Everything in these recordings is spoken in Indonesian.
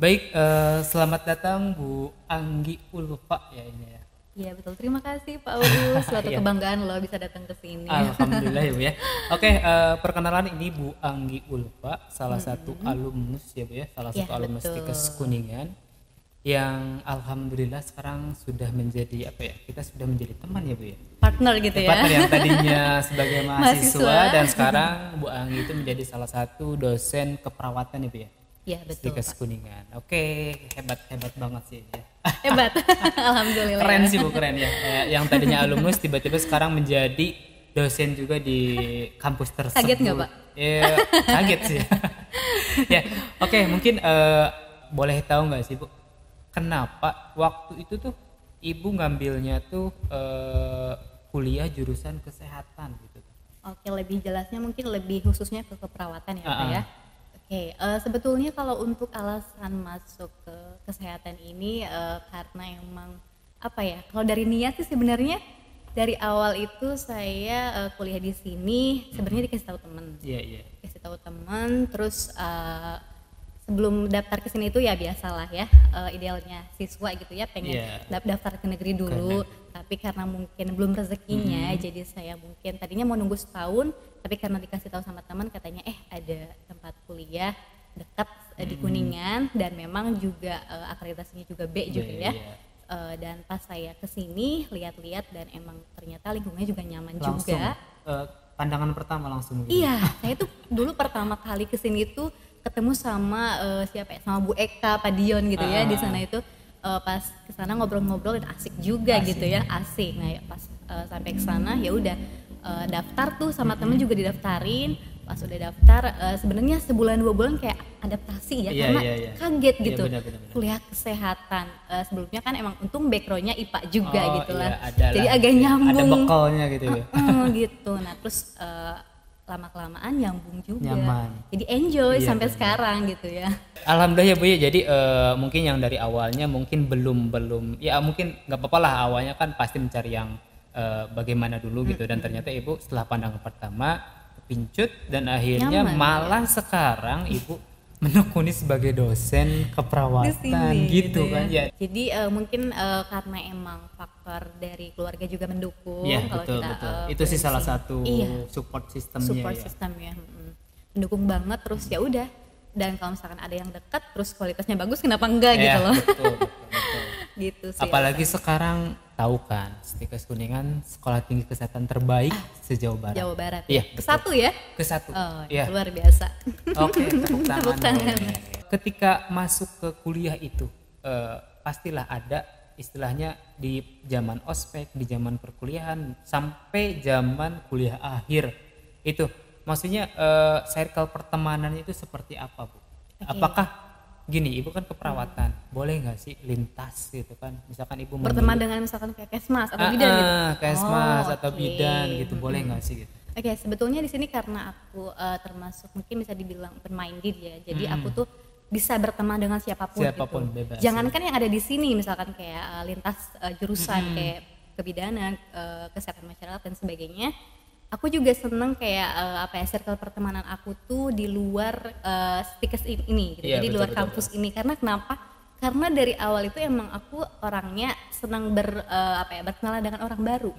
Baik, selamat datang Bu Anggi Ulfa ya ini ya. Iya betul, terima kasih Pak Urus, suatu Iya. kebanggaan loh bisa datang ke sini. Alhamdulillah ya Bu ya. Oke, perkenalan ini Bu Anggi Ulfa, salah satu alumnus ya Bu ya, salah Iya satu alumnus betul. Stikes Kuningan yang alhamdulillah sekarang sudah menjadi apa ya? Kita sudah menjadi teman ya Bu ya. Partner gitu ya. Partner yang tadinya sebagai mahasiswa Mahasiswa. dan sekarang Bu Anggi itu menjadi salah satu dosen keperawatan ya Bu ya. Iya betul Stikes Pak. Kuningan. Oke, hebat banget sih ya. Hebat, alhamdulillah. Keren sih Bu, keren ya. Yang tadinya alumnus tiba-tiba sekarang menjadi dosen juga di kampus tersebut. Kaget nggak, Pak? Ya, kaget sih. Ya, oke, mungkin boleh tahu nggak sih Bu, kenapa waktu itu tuh Ibu ngambilnya tuh kuliah jurusan kesehatan gitu? Oke, lebih jelasnya mungkin lebih khususnya ke keperawatan ya Pak ya. Oke, sebetulnya kalau untuk alasan masuk ke kesehatan ini karena emang apa ya? Kalau dari niat sih sebenarnya dari awal itu saya kuliah di sini sebenarnya dikasih tahu teman. Iya, iya. Kasih tahu teman, terus sebelum daftar ke sini itu ya biasalah ya, idealnya siswa gitu ya pengen Iya. daftar ke negeri dulu, tapi karena mungkin belum rezekinya, jadi saya mungkin tadinya mau nunggu setahun, tapi karena dikasih tahu sama teman katanya ada tempat kuliah dekat di Kuningan dan memang juga akreditasinya juga B juga Iya, ya. iya. Dan pas saya kesini lihat-lihat dan emang ternyata lingkungannya juga nyaman Langsung juga. pandangan pertama langsung gitu. Iya, saya tuh dulu pertama kali kesini tuh ketemu sama siapa ya, sama Bu Eka Padion gitu ya di sana itu pas kesana ngobrol-ngobrol dan asik juga gitu ya, asik. Nah ya pas sampai kesana ya udah daftar tuh sama temen juga didaftarin. Pas udah daftar sebenarnya sebulan 2 bulan kayak adaptasi ya Iya, karena iya, iya. kaget Iya, gitu. benar. Kuliah kesehatan sebelumnya kan emang untung backgroundnya IPA juga Oh, gitu iya, lah. ada Jadi lah. agak nyambung. Ada bekalnya gitu ya. Gitu. Nah terus lama-kelamaan nyambung juga. Nyaman. Jadi enjoy Iya, sampai benar. sekarang gitu ya. Alhamdulillah ya Bu ya. Jadi mungkin yang dari awalnya mungkin belum ya mungkin nggak apa-apa lah, awalnya kan pasti mencari yang bagaimana dulu gitu, dan ternyata Ibu setelah pandangan pertama kepincut dan akhirnya Nyaman, malah sekarang Ibu menekuni sebagai dosen Di keperawatan sini gitu kan ya. Jadi mungkin karena emang faktor dari keluarga juga mendukung Iya, kalau betul kita betul. Itu kuliah sih di salah sini. satu Iya, support sistemnya support ya. system ya. Mendukung banget terus ya udah. Dan kalau misalkan ada yang dekat terus kualitasnya bagus kenapa enggak Iya, gitu loh. betul. Gitu sih. Apalagi sekarang tahu kan, Stikes Kuningan sekolah tinggi kesehatan terbaik sejauh barat. Jawa Barat. Iya, Ya. betul. Satu ya. Ke satu. Oh, Iya. luar biasa. Oke, tepuk tangan. Tepuk tangan. Ketika masuk ke kuliah itu, pastilah ada istilahnya di zaman ospek, di zaman perkuliahan, sampai zaman kuliah akhir. Itu, maksudnya circle pertemanannya itu seperti apa Bu? Apakah gini, Ibu kan keperawatan, boleh nggak sih lintas gitu kan? Misalkan Ibu Berteman memilih- dengan misalkan kayak Kesmas atau bidan gitu. Kesmas Oh, atau oke. bidan gitu, boleh nggak sih gitu? Oke, sebetulnya di sini karena aku termasuk mungkin bisa dibilang open minded ya. Jadi aku tuh bisa berteman dengan siapapun, Siapapun, gitu. bebas, Jangankan yang ada di sini misalkan kayak lintas jurusan kayak kebidanan, kesehatan masyarakat dan sebagainya. Aku juga seneng kayak apa ya, circle pertemanan aku tuh di luar Stikes ini gitu. Iya, Jadi di betul, luar betul, kampus ini karena kenapa? Karena dari awal itu emang aku orangnya senang berkenalan dengan orang baru.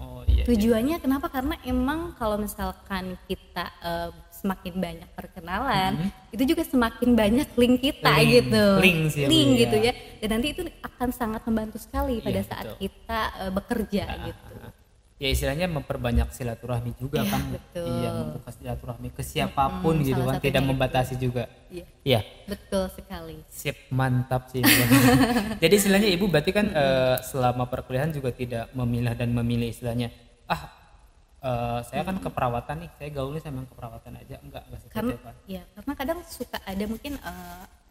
Oh iya. Tujuannya kenapa? Karena emang kalau misalkan kita semakin banyak perkenalan, itu juga semakin banyak link kita Link, gitu. link sih, Bu, gitu ya. ya. Dan nanti itu akan sangat membantu sekali pada Iya, saat betul. kita bekerja gitu. Ya istilahnya memperbanyak silaturahmi juga Iya, kan. betul. Iya, membuka silaturahmi ke siapapun gitu salah kan, satunya tidak itu. membatasi juga. Iya, Iya, betul sekali. sip, mantap sih. Jadi istilahnya Ibu berarti kan selama perkuliahan juga tidak memilah dan memilih istilahnya. Saya kan keperawatan nih, saya gaulnya sama yang keperawatan aja, enggak seperti Karena apa. ya, karena kadang suka ada mungkin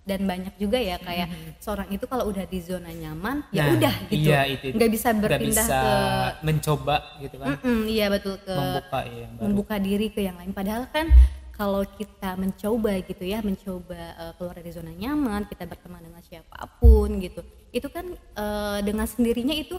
dan banyak juga ya kayak seorang itu kalau udah di zona nyaman ya Nah, udah gitu. iya, itu. Nggak bisa Nggak berpindah bisa ke mencoba gitu kan. iya betul, ke Membuka yang baru. membuka diri ke yang lain. Padahal kan kalau kita mencoba gitu ya, mencoba keluar dari zona nyaman, kita berteman dengan siapapun gitu, itu kan dengan sendirinya itu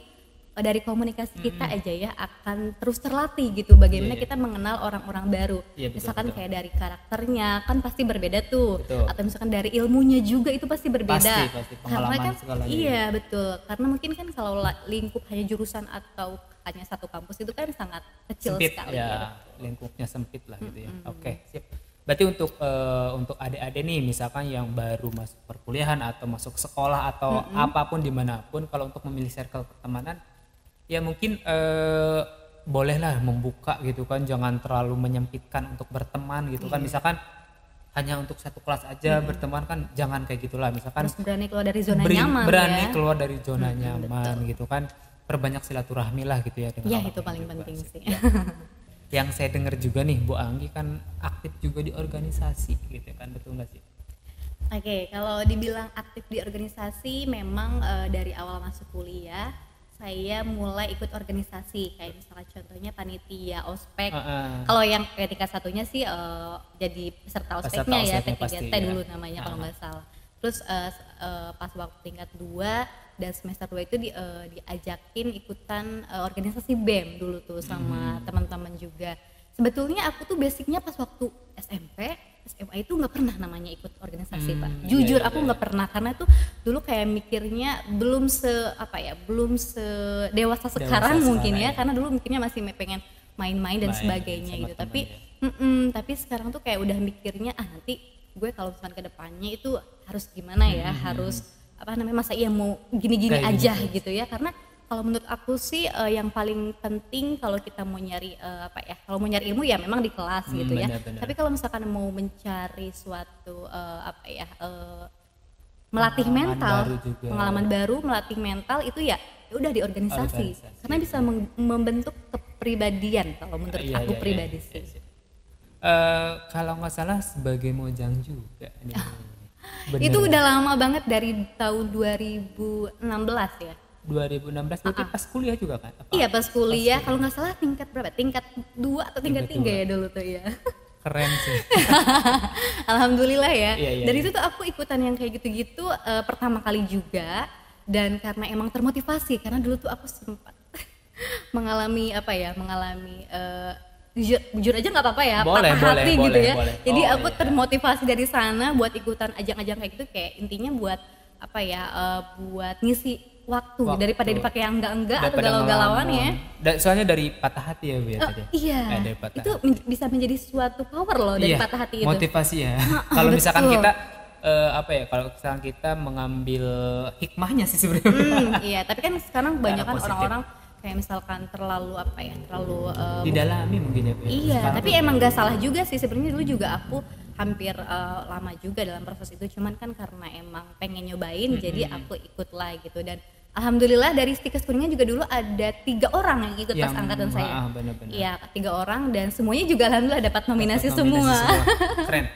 dari komunikasi kita aja ya akan terus terlatih gitu bagaimana Iya. kita mengenal orang-orang baru. Iya, betul, Misalkan betul. kayak dari karakternya kan pasti berbeda tuh. Betul. Atau misalkan dari ilmunya juga itu pasti berbeda. Pasti, Karena pengalaman kan segalanya. iya betul. Karena mungkin kan kalau lingkup hanya jurusan atau hanya satu kampus itu kan sangat kecil Sempit sekali ya, lingkupnya sempit lah gitu ya. Oke, sip. Berarti untuk adik-adik nih misalkan yang baru masuk perkuliahan atau masuk sekolah atau apapun dimanapun, kalau untuk memilih circle pertemanan ya mungkin bolehlah membuka gitu kan, jangan terlalu menyempitkan untuk berteman gitu kan. Misalkan hanya untuk satu kelas aja berteman kan, jangan kayak gitulah. Misalkan Terus berani keluar dari zona nyaman berani ya. keluar dari zona nyaman gitu kan, perbanyak silaturahmi lah gitu ya dengan Ya orang itu lain paling juga. penting Sip, sih. ya. Yang saya dengar juga nih Bu Anggi kan aktif juga di organisasi gitu kan, betul nggak sih? Oke, kalau dibilang aktif di organisasi memang dari awal masuk kuliah saya mulai ikut organisasi kayak misalnya contohnya panitia ospek. Kalau yang kayak tingkat satunya sih jadi peserta Peserta ospeknya ya ospeknya P3T pasti, ya. dulu namanya kalau nggak salah. Terus pas waktu tingkat 2 dan semester 2 itu diajakin ikutan organisasi BEM dulu tuh sama teman-teman juga. Sebetulnya aku tuh basicnya pas waktu SMP SMA itu nggak pernah namanya ikut organisasi Pak. Jujur aku nggak pernah karena tuh dulu kayak mikirnya belum dewasa sekarang mungkin ya, karena dulu mikirnya masih pengen main-main dan sebagainya sama gitu. temen Tapi tapi sekarang tuh kayak udah mikirnya nanti gue kalau misalkan ke depannya itu harus gimana ya, harus masa iya mau gini-gini Kayak aja gini. gitu ya, karena kalau menurut aku sih yang paling penting kalau kita mau nyari kalau mau nyari ilmu ya memang di kelas gitu ya. benar-benar. Tapi kalau misalkan mau mencari suatu melatih mental, baru juga. pengalaman baru, melatih mental itu ya udah di organisasi. Karena bisa membentuk kepribadian kalau menurut Iya, aku iya, pribadi iya, sih. iya. Kalau nggak salah sebagai mojang juga nih. Bener. Itu udah lama banget dari tahun 2016 ya. 2016 berarti pas kuliah juga kan? Apa? Iya pas kuliah, kalau nggak salah tingkat berapa? Tingkat 2 atau tingkat Tingkat 3 ya dulu tuh ya. Keren sih. Alhamdulillah ya. Iya, Dari iya. itu tuh aku ikutan yang kayak gitu-gitu pertama kali juga, dan karena emang termotivasi karena dulu tuh aku sempat mengalami jujur aja nggak apa-apa ya, Boleh, patah hati gitu ya. boleh. Jadi Oh, aku iya. termotivasi dari sana buat ikutan ajang-ajang kayak gitu, kayak intinya buat buat ngisi waktu daripada dipakai yang enggak-enggak atau Daripada galau-galauan ya. ngelamun. Soalnya dari patah hati ya Bu ya tadi. Iya, Dari patah itu hati. bisa menjadi suatu power loh dari Iya, patah hati itu. motivasi ya. Kalau misalkan betul. kita kalau misalkan kita mengambil hikmahnya sih sebenarnya. Iya, tapi kan sekarang kebanyakan positif. orang-orang kayak misalkan terlalu Didalami mungkin ya Bu ya. iya, Sekarang tapi emang gak salah juga sih sebenarnya. Dulu juga aku hampir lama juga dalam proses itu, cuman kan karena emang pengen nyobain jadi aku ikut lah gitu. Dan alhamdulillah dari Stikes Kuningan juga dulu ada 3 orang yang ikut pas angkatan saya. benar-benar. Iya, 3 orang dan semuanya juga alhamdulillah dapat nominasi, Dapat semua. Keren.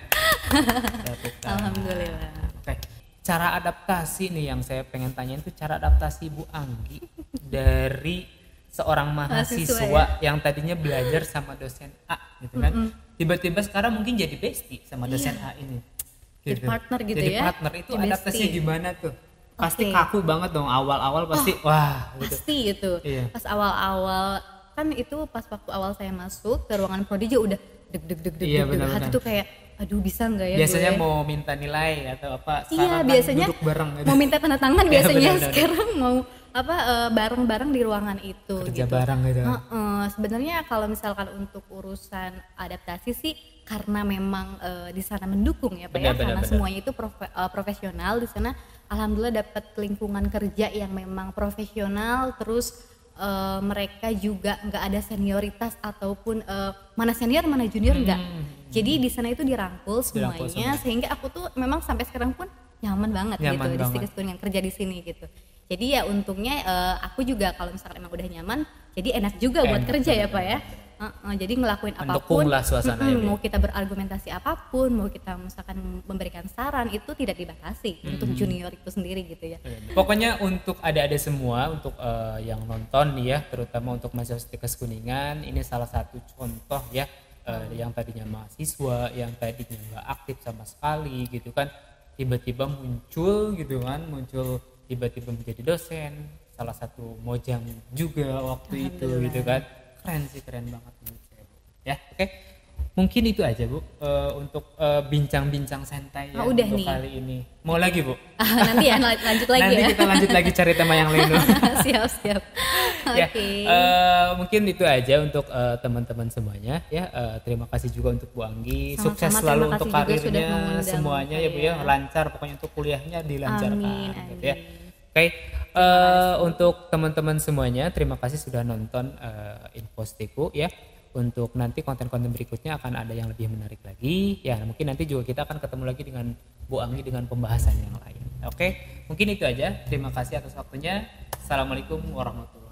Dapat. Alhamdulillah. Oke. Cara adaptasi nih yang saya pengen tanyain itu cara adaptasi Bu Anggi dari seorang mahasiswa yang tadinya belajar sama dosen A gitu kan. Tiba-tiba sekarang mungkin jadi bestie sama dosen A ini. Jadi partner gitu Jadi ya. partner itu Jadi adaptasinya bestie. gimana tuh? Pasti Oke. kaku banget dong awal-awal pasti wah gitu. Pasti itu. Iya. Pas awal-awal kan itu pas waktu awal saya masuk ke ruangan prodi juga udah deg-deg Iya, hati benar-benar. tuh kayak aduh bisa nggak ya Biasanya gue? mau minta nilai atau apa? Iya, Sekarang kan biasanya duduk bareng gitu. mau minta tanda tangan Iya, biasanya. benar-benar. Sekarang mau bareng-bareng di ruangan itu Kerja gitu. bareng gitu. Sebenarnya kalau misalkan untuk urusan adaptasi sih karena memang di sana mendukung ya Pak ya, Benar, karena benar. semuanya itu profesional di sana. Alhamdulillah dapat lingkungan kerja yang memang profesional, terus mereka juga nggak ada senioritas ataupun mana senior mana junior enggak. Jadi di sana itu dirangkul Dirangkul semuanya, sehingga aku tuh memang sampai sekarang pun nyaman banget Nyaman gitu di banget. Stikes Kuningan kerja di sini gitu. Jadi ya untungnya aku juga kalau misalkan emang udah nyaman, jadi enak juga buat Enak, kerja ya Pak ya. Jadi ngelakuin Mendukung apapun, lah suasananya dia. mau kita berargumentasi apapun, mau kita misalkan memberikan saran itu tidak dibatasi untuk junior itu sendiri gitu ya. Pokoknya untuk adik-adik semua, untuk yang nonton nih ya, terutama untuk mahasiswa Stikes Kuningan, ini salah satu contoh ya, yang tadinya mahasiswa, yang tadinya nggak aktif sama sekali gitu kan, tiba-tiba muncul gitu kan, tiba-tiba menjadi dosen, salah satu mojang juga waktu itu gitu kan. Keren banget menurut saya, Bu. Ya, oke. Mungkin itu aja, Bu, untuk bincang-bincang santai ya udah untuk nih. kali ini. Mau lagi, Bu? Nanti ya lanjut lagi Nanti ya. kita lanjut lagi cari tema yang lain, Bu. Siap. Ya, Oke. mungkin itu aja untuk teman-teman semuanya ya. Terima kasih juga untuk Bu Anggi. Sama-sama, Sukses terima selalu kasih untuk juga sudah karirnya mengundang semuanya ya, Bu ya. saya. Lancar pokoknya untuk kuliahnya dilancarkan Amin, gitu ya. amin. Oke. Untuk teman-teman semuanya terima kasih sudah nonton Infostiku ya. Untuk nanti konten-konten berikutnya akan ada yang lebih menarik lagi ya, mungkin nanti juga kita akan ketemu lagi dengan Bu Anggi dengan pembahasan yang lain. Oke, mungkin itu aja. Terima kasih atas waktunya. Assalamualaikum warahmatullahi wabarakatuh.